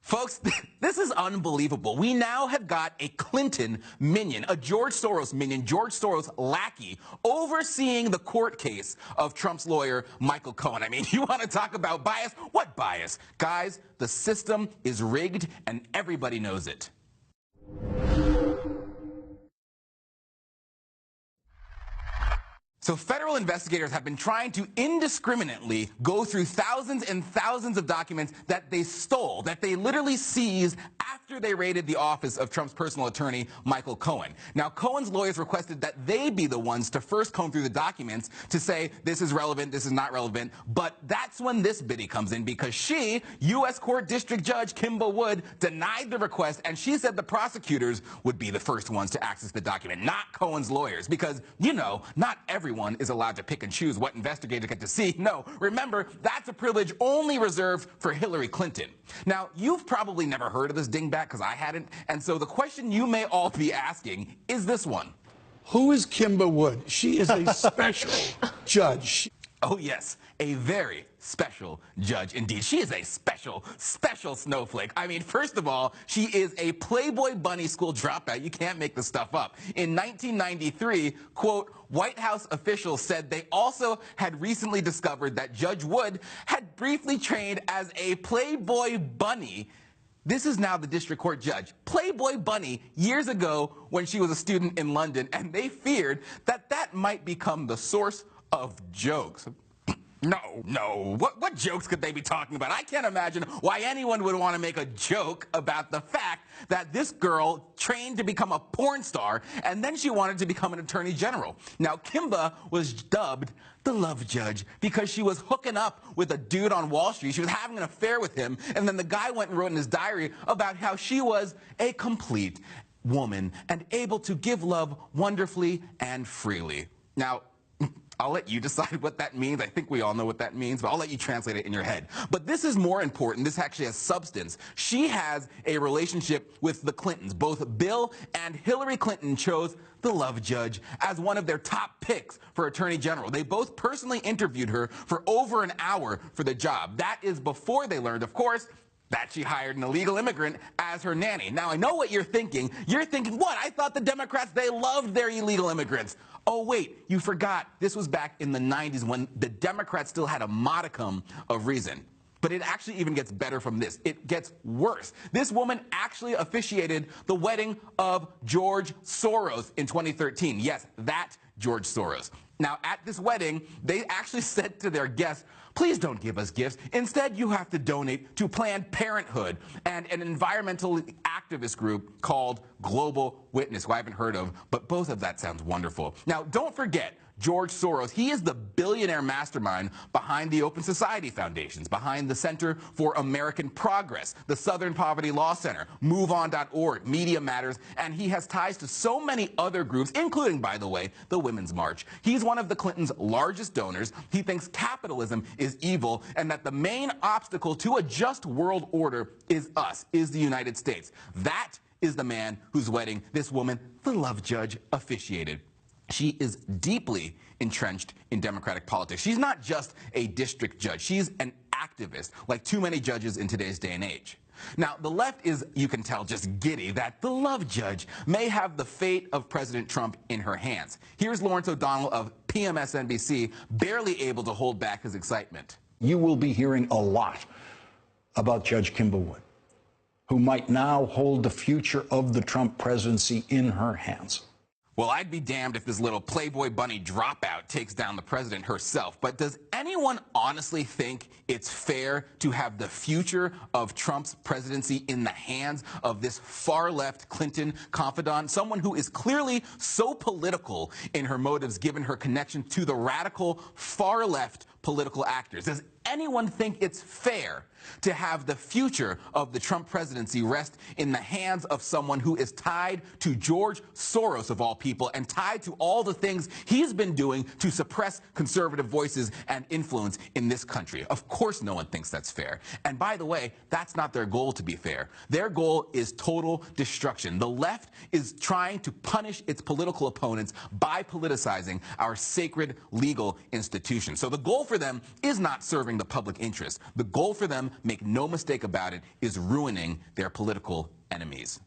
Folks, this is unbelievable. We now have got a Clinton minion, a George Soros minion, George Soros lackey, overseeing the court case of Trump's lawyer, Michael Cohen. I mean, you want to talk about bias? What bias? Guys, the system is rigged and everybody knows it. So federal investigators have been trying to indiscriminately go through thousands and thousands of documents that they stole, that they literally seized after they raided the office of Trump's personal attorney, Michael Cohen. Now, Cohen's lawyers requested that they be the ones to first comb through the documents to say this is relevant, this is not relevant. But that's when this biddy comes in, because she, U.S. Court District Judge Kimba Wood, denied the request, and she said the prosecutors would be the first ones to access the document, not Cohen's lawyers, because, you know, not everyone is allowed to pick and choose what investigators get to see. No, remember, that's a privilege only reserved for Hillary Clinton. Now, you've probably never heard of this dingbat, because I hadn't, and so the question you may all be asking is this one. Who is Kimba Wood? She is a special judge. Oh yes, a very special judge indeed. She is a special snowflake. I mean, first of all, she is a Playboy Bunny school dropout. You can't make this stuff up. In 1993, quote, White House officials said they also had recently discovered that Judge Wood had briefly trained as a Playboy Bunny. This is now the district court judge. Playboy Bunny years ago when she was a student in London, and they feared that that might become the source of jokes. No. What jokes could they be talking about? I can't imagine why anyone would want to make a joke about the fact that this girl trained to become a porn star and then she wanted to become an attorney general. Now, Kimba was dubbed the love judge because she was hooking up with a dude on Wall Street. She was having an affair with him, and then the guy went and wrote in his diary about how she was a complete woman and able to give love wonderfully and freely. Now, I'll let you decide what that means. I think we all know what that means, but I'll let you translate it in your head. But this is more important. This actually has substance. She has a relationship with the Clintons. Both Bill and Hillary Clinton chose the love judge as one of their top picks for attorney general. They both personally interviewed her for over an hour for the job. That is before they learned, of course, that she hired an illegal immigrant as her nanny. Now, I know what you're thinking. You're thinking, what? I thought the Democrats, they loved their illegal immigrants. Oh, wait, you forgot. This was back in the 90s when the Democrats still had a modicum of reason. But it actually even gets better from this. It gets worse. This woman actually officiated the wedding of George Soros in 2013. Yes, that George Soros. Now, at this wedding, they actually said to their guests, please don't give us gifts. Instead, you have to donate to Planned Parenthood and an environmental activist group called Global Witness, who I haven't heard of, but both of that sounds wonderful. Now, don't forget, George Soros, he is the billionaire mastermind behind the Open Society Foundations, behind the Center for American Progress, the Southern Poverty Law Center, MoveOn.org, Media Matters, and he has ties to so many other groups, including, by the way, the Women's March. He's one of the Clintons' largest donors. He thinks capitalism is evil and that the main obstacle to a just world order is us, is the United States. That is the man whose wedding this woman, the love judge, officiated. She is deeply entrenched in Democratic politics. She's not just a district judge. She's an activist, like too many judges in today's day and age. Now, the left is, you can tell, just giddy that the love judge may have the fate of President Trump in her hands. Here's Lawrence O'Donnell of PMSNBC, barely able to hold back his excitement. You will be hearing a lot about Judge Kimba Wood, who might now hold the future of the Trump presidency in her hands. Well, I'd be damned if this little Playboy Bunny dropout takes down the president herself. But does anyone honestly think it's fair to have the future of Trump's presidency in the hands of this far-left Clinton confidant, someone who is clearly so political in her motives given her connection to the radical far-left political actors? Does anyone think it's fair to have the future of the Trump presidency rest in the hands of someone who is tied to George Soros, of all people, and tied to all the things he's been doing to suppress conservative voices and influence in this country? Of course no one thinks that's fair. And by the way, that's not their goal, to be fair. Their goal is total destruction. The left is trying to punish its political opponents by politicizing our sacred legal institutions. So the goal for them is not serving serving the public interest. The goal for them, make no mistake about it, is ruining their political enemies.